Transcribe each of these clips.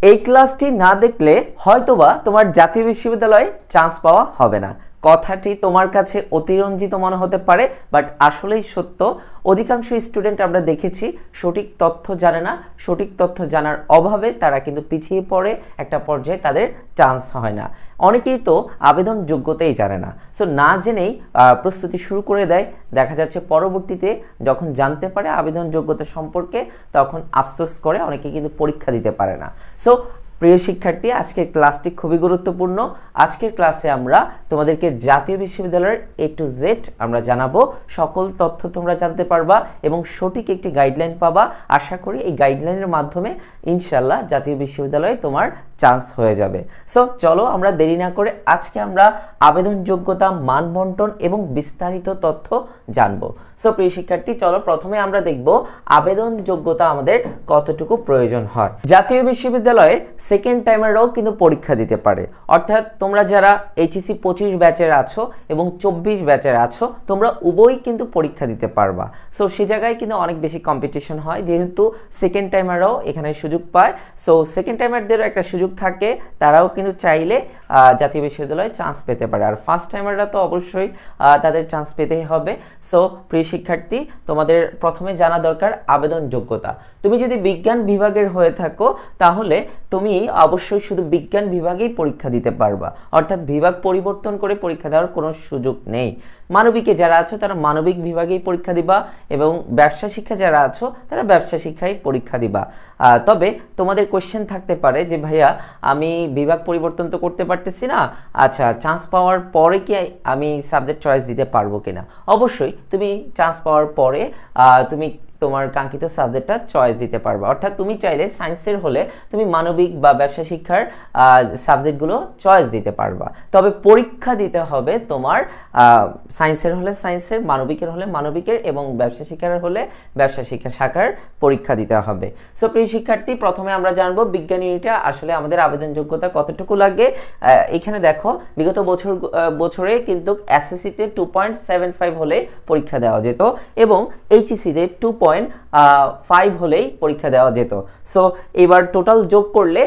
এই ক্লাসটি না দেখলে হয়তোবা তোমার জাতীয় বিশ্ববিদ্যালয়ে চান্স পাওয়া হবে না। কথাটি তোমার কাছে অতিরঞ্জিত মনে হতে পারে, বাট আসলেই সত্য। অধিকাংশ স্টুডেন্ট আমরা দেখেছি সঠিক তথ্য জানে না, সঠিক তথ্য জানার অভাবে তারা কিন্তু পিছিয়ে পড়ে, একটা পর্যায়ে তাদের চান্স হয় না। অনেকেই তো আবেদন যোগ্যতাই জানে না, সো না জেনেই প্রস্তুতি শুরু করে দেয়। দেখা যাচ্ছে পরবর্তীতে যখন জানতে পারে আবেদন যোগ্যতা সম্পর্কে তখন আফসোস করে, অনেকে কিন্তু পরীক্ষা দিতে পারে না। সো প্রিয় শিক্ষার্থী, আজকের ক্লাসটি খুবই গুরুত্বপূর্ণ। আজকের ক্লাসে আমরা তোমাদেরকে জাতীয় বিশ্ববিদ্যালয়ের A to Z আমরা জানাবো, সকল তথ্য তোমরা জানতে পারবা এবং সঠিক একটি গাইডলাইন পাবা। আশা করি এই গাইডলাইনের মাধ্যমে ইনশাল্লাহ জাতীয় বিশ্ববিদ্যালয়ে তোমার চান্স হয়ে যাবে। সো চলো আমরা দেরি না করে আজকে আমরা আবেদন যোগ্যতা, মান বন্টন এবং বিস্তারিত তথ্য জানবো। সো প্রিয় শিক্ষার্থী, চলো প্রথমে আমরা দেখব আবেদন যোগ্যতা আমাদের কতটুকু প্রয়োজন হয়। জাতীয় বিশ্ববিদ্যালয়ে সেকেন্ড টাইমাররাও কিন্তু পরীক্ষা দিতে পারে, অর্থাৎ তোমরা যারা HEC 25 ব্যাচের আছো এবং 24 ব্যাচের আছো তোমরা উভয়ই কিন্তু পরীক্ষা দিতে পারবা। সো সে জায়গায় কিন্তু অনেক বেশি কম্পিটিশন হয়, যেহেতু সেকেন্ড টাইমাররাও এখানে সুযোগ পায়। সো সেকেন্ড টাইমারদেরও একটা সুযোগ থাকে, তারাও কিন্তু চাইলে জাতীয় বিশ্ববিদ্যালয়ে চান্স পেতে পারে। আর ফার্স্ট টাইমাররা তো অবশ্যই তাদের চান্স পেতেই হবে। সো প্রিয় শিক্ষার্থী, তোমাদের প্রথমে জানা দরকার আবেদন যোগ্যতা। তুমি যদি বিজ্ঞান বিভাগের হয়ে থাকো তাহলে তুমি অবশ্যই শুধু বিজ্ঞান বিভাগেই পরীক্ষা দিতে পারবা, অর্থাৎ বিভাগ পরিবর্তন করে পরীক্ষা দেওয়ার কোনো সুযোগ নেই। মানবিকে যারা আছো তারা মানবিক বিভাগেই পরীক্ষা দিবা এবং ব্যবসা শিক্ষা যারা আছো তারা ব্যবসা শিক্ষায় পরীক্ষা দিবা। তবে তোমাদের কোশ্চেন থাকতে পারে যে ভাইয়া আমি বিভাগ পরিবর্তন তো করতে পারতেছি না, আচ্ছা চান্স পাওয়ার পরে কি আমি সাবজেক্ট চয়েস দিতে পারবো কিনা? অবশ্যই তুমি চান্স পাওয়ার পরে তুমি তোমার কাঙ্ক্ষিত সাবজেক্টটা চয়েস দিতে পারবা। অর্থাৎ তুমি চাইলে সায়েন্সের হলে তুমি মানবিক বা ব্যবসা শিক্ষার সাবজেক্টগুলো চয়েস দিতে পারবা, তবে পরীক্ষা দিতে হবে তোমার সায়েন্সের হলে সায়েন্সের, মানবিকের হলে মানবিকের এবং ব্যবসা শিক্ষার হলে ব্যবসা শিক্ষা শাখার পরীক্ষা দিতে হবে। সো প্রিয় শিক্ষার্থী, প্রথমে আমরা জানবো বিজ্ঞান ইউনিটে আসলে আমাদের আবেদন যোগ্যতা কতটুকু লাগে। এখানে দেখো বিগত বছরে কিন্তু এসএসসিতে 2.75 হলে পরীক্ষা দেওয়া যেত এবং এইচএসসিতে 2.5 হলেই পরীক্ষা দেওয়া যেত। সো এবার টোটাল যোগ করলে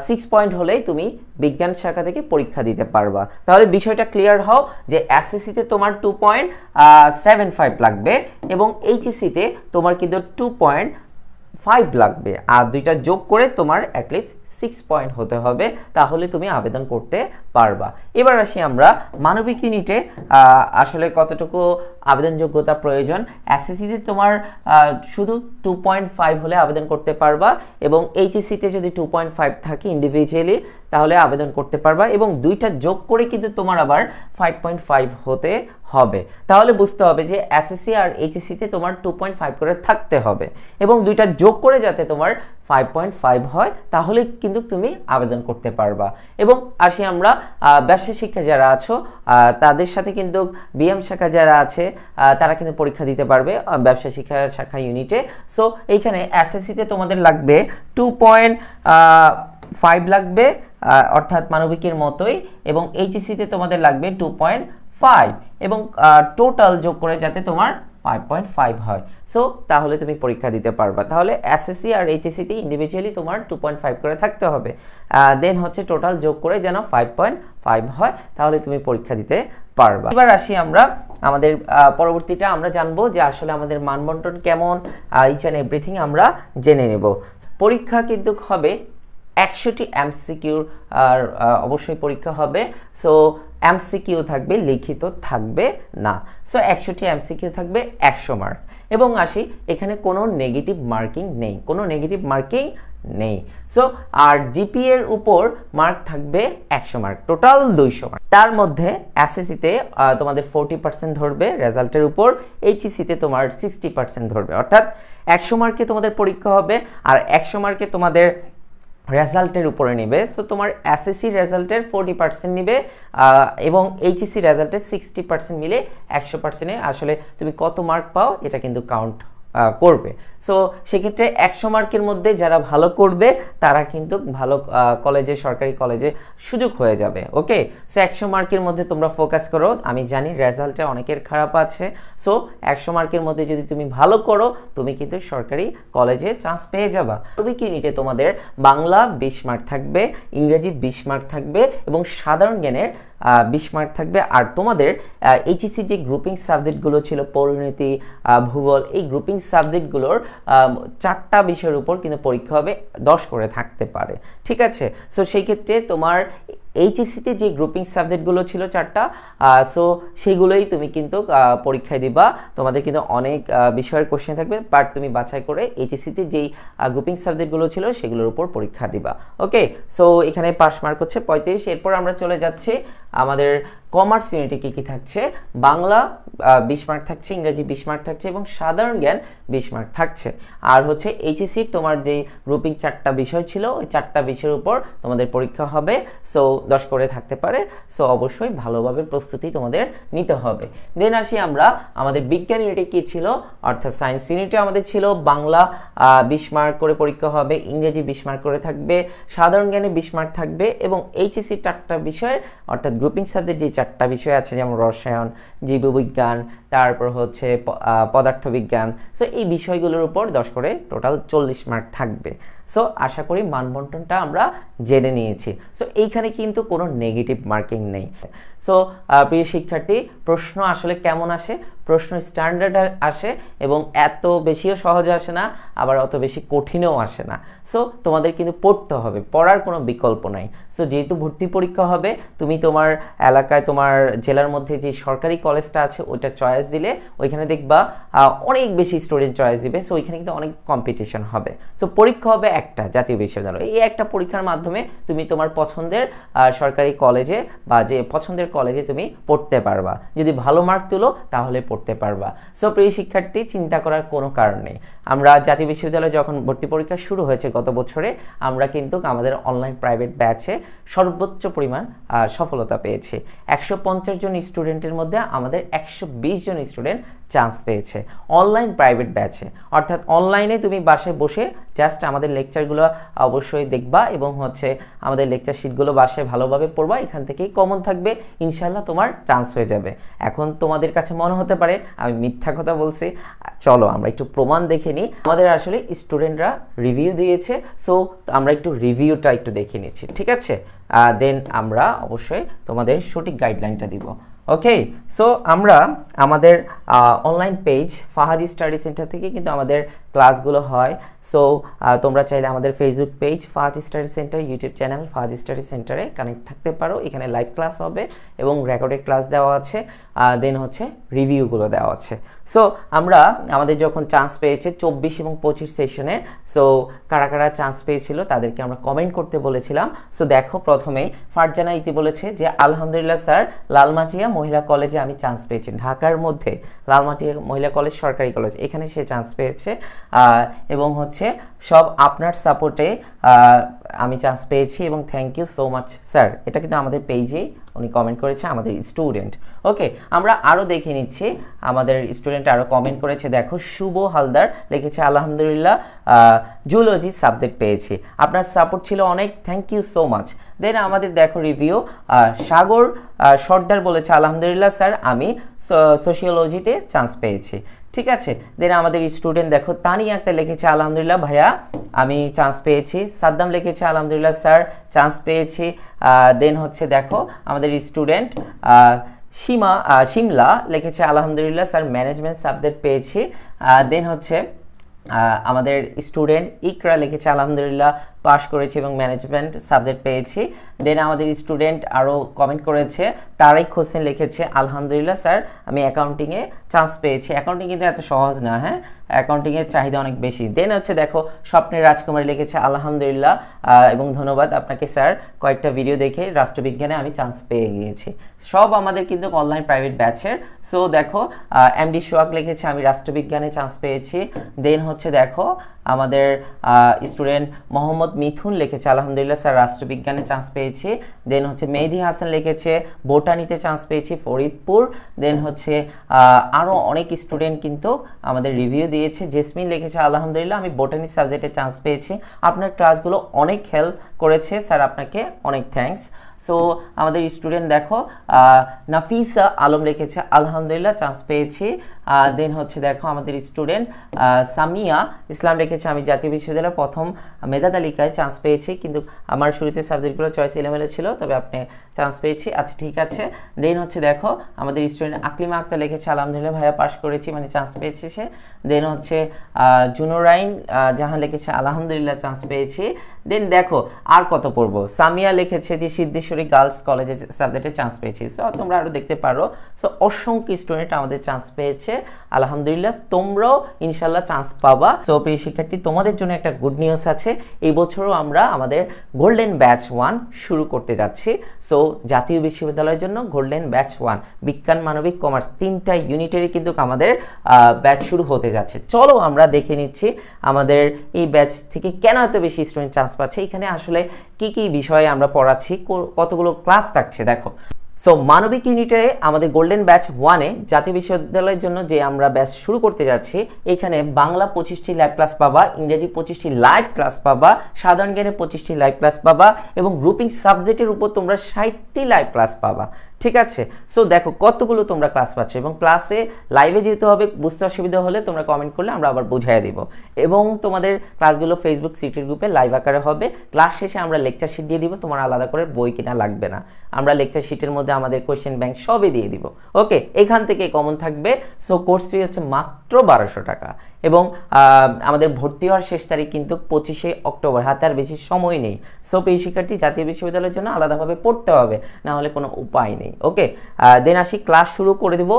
6 পয়েন্ট হলেই তুমি বিজ্ঞান শাখা থেকে পরীক্ষা দিতে পারবা। তাহলে বিষয়টা ক্লিয়ার হও যে এসএসসিতে তোমার 2.75 লাগবে এবং এইচএসসিতে তোমার কিন্তু 2.5 লাগবে, আর দুইটা যোগ করে তোমার অ্যাটলিস্ট 6 পয়েন্ট হতে হবে, তাহলে তুমি আবেদন করতে পারবা। এবার আসি আমরা মানবিক ইউনিটে আসলে কতটুকু আবেদন যোগ্যতা প্রয়োজন। এসএসসিতে তোমার শুধু 2.5 হলে আবেদন করতে পারবা এবং এইচএসসিতে যদি 2.5 থাকে ইন্ডিভিজুয়ালি তাহলে আবেদন করতে পারবা এবং দুইটা যোগ করে কিন্তু তোমার আবার 5.5 হতে হবে। তাহলে বুঝতে হবে যে এসএসসি আর এইচএসসিতে তোমার 2.5 করে থাকতে হবে এবং দুইটা যোগ করে যাতে তোমার 5.5 হয় তাহলে কিন্তু তুমি আবেদন করতে পারবা। এবং আসি আমরা ব্যবসা শিক্ষা যারা আছো তাদের সাথে কিন্তু বিএম শাখা যারা আছে তারা কিন্তু পরীক্ষা দিতে পারবে ব্যবসা শিক্ষা শাখা ইউনিটে। সো এইখানে এসএসসিতে তোমাদের লাগবে 2.5 লাগবে, অর্থাৎ মানবিকের মতোই, এবং এইচএসসিতে তোমাদের লাগবে 2.5 এবং টোটাল যোগ করে যাতে তোমার 5.5 হয়। সো তাহলে তুমি পরীক্ষা দিতে পারবা। তাহলে এসএসসি আর এইচএসসিতে ইন্ডিভিজুয়ালি তোমার 2.5 করে থাকতে হবে, দেন হচ্ছে টোটাল যোগ করে যেন 5.5 হয়, তাহলে তুমি পরীক্ষা দিতে পারবা। এবার আসি আমরা আমাদের পরবর্তীটা আমরা জানবো যে আসলে আমাদের মানবন্টন কেমন, ইচ অ্যান্ড এভরিথিং আমরা জেনে নেব। পরীক্ষা কিন্তু হবে 100টি এমসিকিউর, আর অবশ্যই পরীক্ষা হবে। সো এমসিকিউ থাকবে, লিখিত থাকবে না। সো 100টি এমসিকিউ থাকবে 100 মার্ক এবং আসি এখানে কোনো নেগেটিভ মার্কিং নেই, কোনো নেগেটিভ মার্কিং নেই। সো আর জিপি এর উপর মার্ক থাকবে 100 মার্ক, টোটাল 200 মার্ক। তার মধ্যে এসএসসিতে তোমাদের 40% ধরবে রেজাল্টের উপর, এইচএসসিতে তোমার 60% ধরবে, অর্থাৎ 100 মার্কে তোমাদের পরীক্ষা হবে আর 100 মার্কে তোমাদের রেজাল্টের উপরে নেবে। সো তোমার এসএসসি রেজাল্টের 40% নেবে এবং এইচএসসি রেজাল্টের 60% মিলে 100%-এ আসলে তুমি কত মার্ক পাও এটা কিন্তু কাউন্ট করবে। সো সেক্ষেত্রে 100 মার্কের মধ্যে যারা ভালো করবে তারা কিন্তু ভালো কলেজে, সরকারি কলেজে সুযোগ হয়ে যাবে। ওকে, সো 100 মার্কের মধ্যে তোমরা ফোকাস করো। আমি জানি রেজাল্টটা অনেকের খারাপ আছে, সো 100 মার্কের মধ্যে যদি তুমি ভালো করো তুমি কিন্তু সরকারি কলেজে চান্স পেয়ে যাবা। তবে কি নিটে তোমাদের বাংলা 20 মার্ক থাকবে, ইংরেজি 20 মার্ক থাকবে এবং সাধারণ জ্ঞানের 20 মার্ক থাকবে। আর তোমাদের এইচএসসি যে গ্রুপিং সাবজেক্টগুলো ছিল, পরিণতি, ভূগোল, এই গ্রুপিং সাবজেক্টগুলোর 4টা বিষয়ের উপর কিন্তু পরীক্ষা হবে, 10 করে থাকতে পারে। ঠিক আছে, সো সেই ক্ষেত্রে তোমার এইচএসসিতে যে গ্রুপিং সাবজেক্টগুলো ছিল 4টা, সো সেগুলোই তুমি কিন্তু পরীক্ষায় দিবা। তোমাদের কিন্তু অনেক বিষয়ের কোশ্চেন থাকবে, বাট তুমি বাছাই করে এইচএসসিতে যেই গ্রুপিং সাবজেক্টগুলো ছিল সেগুলোর উপর পরীক্ষা দিবা। ওকে, সো এখানে পাস মার্ক হচ্ছে 35। এরপর আমরা চলে যাচ্ছি আমাদের কমার্স ইউনিটে কী কী থাকছে। বাংলা 20 মার্ক থাকছে, ইংরেজি 20 মার্ক থাকছে এবং সাধারণ জ্ঞান 20 মার্ক থাকছে। আর হচ্ছে এইচএসসির তোমার যে গ্রুপিং 4টা বিষয় ছিল, ওই 4টা বিষয়ের উপর তোমাদের পরীক্ষা হবে, সো 10 করে থাকতে পারে। সো অবশ্যই ভালোভাবে প্রস্তুতি তোমাদের নিতে হবে। দেন আসি আমরা আমাদের বিজ্ঞান ইউনিটে কী ছিল, অর্থাৎ সায়েন্স ইউনিটে আমাদের ছিল বাংলা 20 মার্ক করে পরীক্ষা হবে, ইংরেজি 20 মার্ক করে থাকবে, সাধারণ জ্ঞানে 20 মার্ক থাকবে এবং এইচএসসির 4টা বিষয় অর্থাৎ গ্রুপিং সাবজেক্ট যে 4টা বিষয় আছে, যেমন রসায়ন, জীববিজ্ঞান, তারপর হচ্ছে পদার্থবিজ্ঞান, সো এই বিষয়গুলোর উপর 10 করে টোটাল 40 মার্ক থাকবে। সো আশা করি মানবন্টনটা আমরা জেনে নিয়েছি। সো এইখানে কিন্তু কোনো নেগেটিভ মার্কিং নেই। সো প্রিয় শিক্ষার্থী, প্রশ্ন আসলে কেমন আসে? প্রশ্ন স্ট্যান্ডার্ড আসে এবং এত বেশিও সহজে আসে না, আবার অত বেশি কঠিনও আসে না। সো তোমাদের কিন্তু পড়তে হবে, পড়ার কোনো বিকল্প নাই। সো যেহেতু ভর্তি পরীক্ষা হবে, তুমি তোমার এলাকায়, তোমার জেলার মধ্যে যে সরকারি কলেজটা আছে ওইটা চয়েস দিলে ওইখানে দেখবা অনেক বেশি স্টুডেন্ট চয়েস দিবে। সো ওইখানে কিন্তু অনেক কম্পিটিশন হবে। সো পরীক্ষা হবে একটা, জাতীয় বিশ্ববিদ্যালয়। এই একটা পরীক্ষার মাধ্যমে তুমি তোমার পছন্দের সরকারি কলেজে বা যে পছন্দের কলেজে তুমি পড়তে পারবা। যদি ভালো মার্ক তুলো তাহলে পড়তে পারবা। সো প্রিয় শিক্ষার্থী, চিন্তা করার কোনো কারণ নেই। আমরা জাতীয় বিশ্ববিদ্যালয়ে যখন ভর্তি পরীক্ষা শুরু হয়েছে গত বছরে, আমরা কিন্তু আমাদের অনলাইন প্রাইভেট ব্যাচে সর্বোচ্চ পরিমাণ সফলতা পেয়েছি। 150 জন স্টুডেন্টের মধ্যে আমাদের 120 জন স্টুডেন্ট চান্স পেয়েছে অনলাইন প্রাইভেট ব্যাচে। অর্থাৎ অনলাইনে তুমি বাসায় বসে জাস্ট আমাদের লেকচারগুলো অবশ্যই দেখবা এবং হচ্ছে আমাদের লেকচার শিটগুলো বাসায় ভালোভাবে পড়বা, এখান থেকেই কমন থাকবে, ইনশাল্লাহ তোমার চান্স হয়ে যাবে। এখন তোমাদের কাছে মনে হতে পারে আমি মিথ্যা কথা বলছি, চলো আমরা একটু প্রমাণ দেখে নিই। আমাদের আসলে স্টুডেন্টরা রিভিউ দিয়েছে, সো আমরা একটু রিভিউটা একটু দেখে নিচ্ছি, ঠিক আছে? দেন আমরা অবশ্যই তোমাদের সঠিক গাইডলাইনটা দিব। ওকে, সো আমরা আমাদের অনলাইন পেজ ফাহাদি স্টাডি সেন্টার থেকে কিন্তু আমাদের ক্লাসগুলো হয়। সো তোমরা চাইলে আমাদের Facebook page ফাহাদি study centre, YouTube channel ফাহাদি study সেন্টারে কানেক্ট থাকতে পারো। এখানে লাইভ ক্লাস হবে এবং রেকর্ডেড ক্লাস দেওয়া আছে, দেন হচ্ছে রিভিউগুলো দেওয়া আছে। সো আমরা আমাদের যখন চান্স পেয়েছে 24 এবং 25 সেশনে, সো কারা কারা চান্স পেয়েছিল তাদেরকে আমরা কমেন্ট করতে বলেছিলাম। সো দেখো, প্রথমেই ফারজানা ইতি বলেছে যে আলহামদুলিল্লাহ স্যার, লালমাটিয়া মহিলা কলেজে আমি চান্স পেয়েছি। ঢাকার মধ্যে লালমাটিয়া মহিলা কলেজ সরকারি কলেজ, এখানে সে চান্স পেয়েছে এবং হচ্ছে সব আপনার সাপোর্টে আমি চান্স পেয়েছি এবং thank you so much sir. এটা কিন্তু আমাদের পেজে উনি কমেন্ট করেছে, আমাদের স্টুডেন্ট। ওকে, আমরা আরও দেখে নিচ্ছি আমাদের স্টুডেন্ট আরও কমেন্ট করেছে। দেখো, শুভ হালদার লিখেছে আলহামদুলিল্লাহ জুলজি সাবজেক্ট পেয়েছি, আপনার সাপোর্ট ছিল অনেক, থ্যাংক ইউ সো মাচ। দেন আমাদের দেখো রিভিউ, সাগর সর্দার বলেছে আলহামদুলিল্লাহ স্যার, আমি সোশিওলজিতে চান্স পেয়েছি। ঠিক আছে, দেন আমাদের স্টুডেন্ট দেখো তানিয়া একটা লিখেছে আলহামদুলিল্লাহ ভাইয়া আমি চান্স পেয়েছি। সাদ্দাম লিখেছে আলহামদুলিল্লাহ স্যার চান্স পেয়েছি। দেন হচ্ছে দেখো আমাদের স্টুডেন্ট শিমলা লিখেছে আলহামদুলিল্লাহ স্যার ম্যানেজমেন্ট সাবজেক্ট পেয়েছি। দেন হচ্ছে আমাদের স্টুডেন্ট ইকরা লিখেছে আলহামদুলিল্লাহ পাস করেছি এবং ম্যানেজমেন্ট সাবজেক্ট পেয়েছি। দেন আমাদের স্টুডেন্ট আরও কমেন্ট করেছে, তারেক হোসেন লিখেছে আলহামদুলিল্লাহ স্যার আমি অ্যাকাউন্টিংয়ে চান্স পেয়েছি। অ্যাকাউন্টিং কিন্তু এত সহজ না, হ্যাঁ, অ্যাকাউন্টিংয়ের চাহিদা অনেক বেশি। দেন হচ্ছে দেখো স্বপ্নের রাজকুমারী লিখেছে আলহামদুলিল্লাহ এবং ধন্যবাদ আপনাকে স্যার, কয়েকটা ভিডিও দেখে রাষ্ট্রবিজ্ঞানে আমি চান্স পেয়ে গিয়েছি। সব আমাদের কিন্তু অনলাইন প্রাইভেট ব্যাচের। সো দেখো এমডি সোহাগ লিখেছে আমি রাষ্ট্রবিজ্ঞানে চান্স পেয়েছি। দেন হচ্ছে দেখো আমাদের স্টুডেন্ট মোহাম্মদ মিথুন লিখেছে আলহামদুলিল্লাহ স্যার রাষ্ট্রবিজ্ঞানে চান্স পেয়েছি। দেন হচ্ছে মেহেদি হাসান লিখেছে বোটানিতে চান্স পেয়েছি ফরিদপুর। দেন হচ্ছে আরও অনেক স্টুডেন্ট কিন্তু আমাদের রিভিউ দিয়েছে। জেসমিন লিখেছে আলহামদুলিল্লাহ আমি বোটানি সাবজেক্টে চান্স পেয়েছি, আপনার ক্লাসগুলো অনেক হেল্প করেছে স্যার, আপনাকে অনেক থ্যাঙ্কস। সো আমাদের স্টুডেন্ট দেখো নাফিসা আলম লিখেছে আলহামদুলিল্লাহ চান্স পেয়েছি। দেন হচ্ছে দেখো আমাদের স্টুডেন্ট সামিয়া ইসলাম লিখেছে আমি জাতীয় বিশ্ববিদ্যালয়ের প্রথম মেধা তালিকায় চান্স পেয়েছি, কিন্তু আমার শুরুতে সাবজেক্টগুলো চয়েস এলোমেলো ছিল, তবে আপনি চান্স পেয়েছি, আচ্ছা ঠিক আছে। দেন হচ্ছে দেখো আমাদের স্টুডেন্ট আকলিমা আক্তার লিখেছে আলহামদুলিল্লাহ ভাইয়া পাস করেছি, মানে চান্স পেয়েছে সে। দেন হচ্ছে জুনুরাইন জাহান লিখেছে আলহামদুলিল্লাহ চান্স পেয়েছি। দেন দেখো আর কত পড়বো, সামিয়া লিখেছে যে সিদ্ধেশ্বরী গার্লস কলেজে সাবজেক্টে চান্স পেয়েছি। সো তোমরা আরও দেখতে পারো। সো অসংখ্য স্টুডেন্ট আমাদের চান্স পেয়েছে আলহামদুলিল্লাহ, তোমরাও ইনশাল্লাহ চান্স পাবা। সো প্রিয় শিক্ষার্থী তোমাদের জন্য একটা গুড নিউজ আছে, এই বছরও আমরা আমাদের গোল্ডেন ব্যাচ 1 শুরু করতে যাচ্ছি। সো জাতীয় বিশ্ববিদ্যালয়ের জন্য গোল্ডেন ব্যাচ 1 বিজ্ঞান মানবিক কমার্স 3টা ইউনিটেরই কিন্তু আমাদের ব্যাচ শুরু হতে যাচ্ছে। চলো আমরা দেখে নিচ্ছি আমাদের এই ব্যাচ থেকে কেন এত বেশি স্টুডেন্ট চান্স পাচ্ছে, এখানে আসলে কি কি বিষয়ে আমরা পড়াচ্ছি, কতগুলো ক্লাস থাকছে দেখো। সো মানবিক ইউনিটে আমাদের গোল্ডেন ব্যাচ 1-এ জাতীয় বিশ্ববিদ্যালয়ের জন্য যে আমরা ব্যাচ শুরু করতে যাচ্ছি, এখানে বাংলা 25টি লাইভ ক্লাস পাবা, ইংরেজি 25টি লাইভ ক্লাস পাবা, সাধারণ জ্ঞানে 25টি লাইভ ক্লাস পাবা এবং গ্রুপিং সাবজেক্টের উপর তোমরা 60টি লাইভ ক্লাস পাবা, ঠিক আছে। সো দেখো কতগুলো তোমরা ক্লাস পাচ্ছ, এবং ক্লাসে লাইভে যেতে হবে, বুঝতে অসুবিধা হলে তোমরা কমেন্ট করলে আমরা আবার বুঝিয়ে দিব। এবং তোমাদের ক্লাসগুলো ফেসবুক সিটির গ্রুপে লাইভ আকারে হবে। ক্লাস শেষে আমরা লেকচার শিট দিয়ে দিব, তোমার আলাদা করে বই কিনা লাগবে না, আমরা লেকচার শিটের মধ্যে আমাদের কোয়েশ্চেন ব্যাংক সবই দিয়ে দিব। ওকে, এখান থেকে কমন থাকবে। সো কোর্স ফি হচ্ছে মাত্র 1200 টাকা, এবং আমাদের ভর্তি হওয়ার শেষ তারিখ কিন্তু 25শে অক্টোবর, হাতে আর বেশি সময় নেই। সো প্রিয় শিক্ষার্থী জাতীয় বিশ্ববিদ্যালয়ের জন্য আলাদাভাবে পড়তে হবে, না হলে কোনো উপায় নেই। ওকে, দেন আসি ক্লাস শুরু করে দেব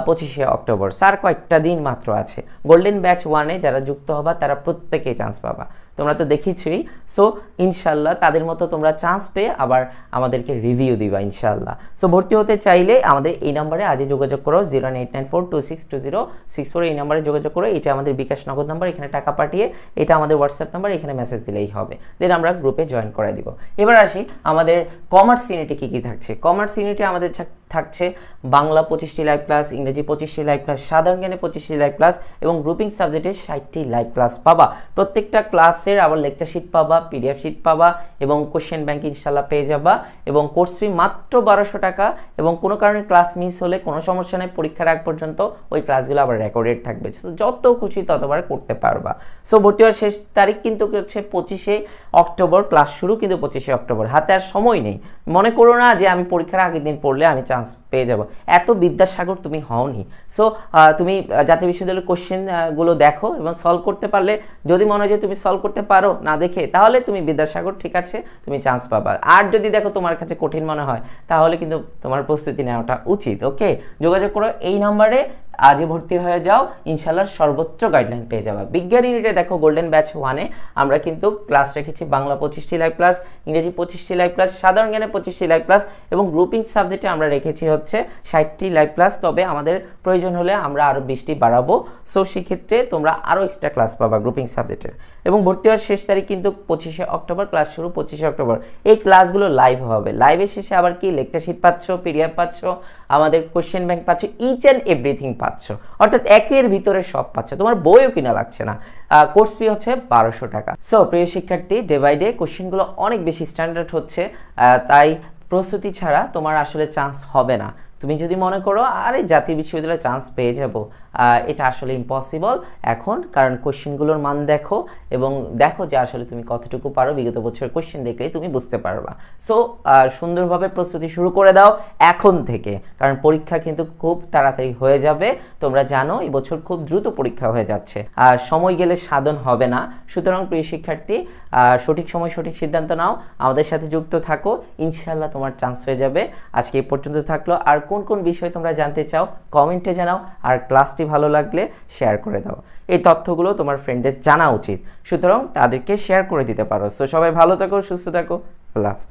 25শে অক্টোবর, স্যার কয়েকটা দিন মাত্র আছে। গোল্ডেন ব্যাচ 1-এ যারা যুক্ত হবা তারা প্রত্যেকেই চান্স পাবা, তোমরা তো দেখেছই। সো ইনশাল্লাহ তাদের মতো তোমরা চান্স পেয়ে আবার আমাদেরকে রিভিউ দিবা ইনশাল্লাহ। সো ভর্তি হতে চাইলে আমাদের এই নাম্বারে আজই যোগাযোগ করো, 08942620664, এই নাম্বারে যোগাযোগ করো। এটা আমাদের বিকাশ নগদ নাম্বার, এখানে টাকা পাঠিয়ে এটা আমাদের হোয়াটসঅ্যাপ নাম্বার, এখানে মেসেজ দিলেই হবে, দেন আমরা গ্রুপে জয়েন করে দিব। এবার আসি আমাদের কমার্স ইউনিটে কী কী থাকছে। কমার্স ইউনিটে আমাদের থাকছে বাংলা 25টি লাইভ ক্লাস, ইংরেজি 25টি লাইভ ক্লাস, সাধারণ জ্ঞানে 25টি লাইভ ক্লাস এবং গ্রুপিং সাবজেক্টে 60টি লাইভ ক্লাস পাবা। প্রত্যেকটা ক্লাসের আবার লেকচার শিট পাবা, পিডিএফ শিট পাবা এবং কোশ্চেন ব্যাংক ইনশাল্লাহ পেয়ে যাবা। এবং কোর্স ফি মাত্র 1200 টাকা, এবং কোনো কারণে ক্লাস মিস হলে কোনো সমস্যা নেই, পরীক্ষার আগ পর্যন্ত ওই ক্লাসগুলো আবার রেকর্ডেড থাকবে, যত খুশি ততবার করতে পারবা। সো ভর্তি হওয়ার শেষ তারিখ কিন্তু হচ্ছে 25শে অক্টোবর, ক্লাস শুরু কিন্তু 25শে অক্টোবর, হাতে আর সময় নেই। মনে করো না যে আমি পরীক্ষার আগের দিন পড়লে আমি চান্স পেয়ে যাব, এত বিদ্যাসাগর তুমি হওনি। সো তুমি জাতীয় বিশ্ববিদ্যালয়ের কোশ্চেনগুলো দেখো এবং সলভ করতে পারলে, যদি মনে হয় যে তুমি সলভ করতে পারো না দেখে, তাহলে তুমি বিদ্যাসাগর, ঠিক আছে, তুমি চান্স পাবা। আর যদি দেখো তোমার কাছে কঠিন মনে হয়, তাহলে কিন্তু তোমার প্রস্তুতি নেওয়াটা উচিত। ওকে, যোগাযোগ করো এই নাম্বারে, আজই ভর্তি হয়ে যাও, ইনশাল্লাহ সর্বোচ্চ গাইডলাইন পেয়ে যাবে। বিজ্ঞান ইউনিটে দেখো গোল্ডেন ব্যাচ 1-এ আমরা কিন্তু ক্লাস রেখেছি বাংলা 25টি লাইভ ক্লাস, ইংরেজি 25টি লাইভ ক্লাস, সাধারণ জ্ঞানে 25টি লাইভ ক্লাস এবং গ্রুপিং সাবজেক্টে আমরা রেখেছি হচ্ছে 60টি লাইভ ক্লাস। তবে আমাদের প্রয়োজন হলে আমরা আরও 20টি বাড়াবো। সো সেক্ষেত্রে তোমরা আরও এক্সট্রা ক্লাস পাবা গ্রুপিং সাবজেক্টের। এবং ভর্তি হওয়ার শেষ তারিখ কিন্তু 25শে অক্টোবর, ক্লাস শুরু 25শে অক্টোবর। এই ক্লাসগুলো লাইভ হবে, লাইভের শেষে আবার কি লেকচার শিট পাচ্ছ, পিডিএফ পাচ্ছ, আমাদের কোশ্চেন ব্যাংক পাচ্ছ, ইচ অ্যান্ড এভরিথিং পাচ্ছ, অর্থাৎ একের ভিতরে সব পাচ্ছ, তোমার বইও কিনা লাগছে না। কোর্স ফি হচ্ছে 1200 টাকা। সো প্রিয় শিক্ষার্থী, ডে বাই ডে কোশ্চেনগুলো অনেক বেশি স্ট্যান্ডার্ড হচ্ছে, তাই প্রস্তুতি ছাড়া তোমার আসলে চান্স হবে না। তুমি যদি মনে করো আরে জাতীয় বিশ্ববিদ্যালয়ে চান্স পেয়ে যাব, এটা আসলে ইম্পসিবল এখন, কারণ কোশ্চেনগুলোর মান দেখো এবং দেখো যে আসলে তুমি কতটুকু পারো, বিগত বছরের কোশ্চেন দেখলেই তুমি বুঝতে পারবা। সো সুন্দরভাবে প্রস্তুতি শুরু করে দাও এখন থেকে, কারণ পরীক্ষা কিন্তু খুব তাড়াতাড়ি হয়ে যাবে। তোমরা জানো এই বছর খুব দ্রুত পরীক্ষা হয়ে যাচ্ছে, আর সময় গেলে সাধন হবে না। সুতরাং প্রিয় শিক্ষার্থী, সঠিক সময় সঠিক সিদ্ধান্ত নাও, আমাদের সাথে যুক্ত থাকো, ইনশাল্লাহ তোমার চান্স হয়ে যাবে। আজকে এই পর্যন্ত থাকলো। আর কোন কোন বিষয় তোমরা জানতে চাও কমেন্টে জানাও, আর ক্লাসটি ভালো লাগলে শেয়ার করে দাও। এই তথ্যগুলো তোমার ফ্রেন্ডদের জানা উচিত, সুতরাং তাদেরকে শেয়ার করে দিতে পারো। সো সবাই ভালো থাকো, সুস্থ থাকো, আল্লাহ হাফেজ।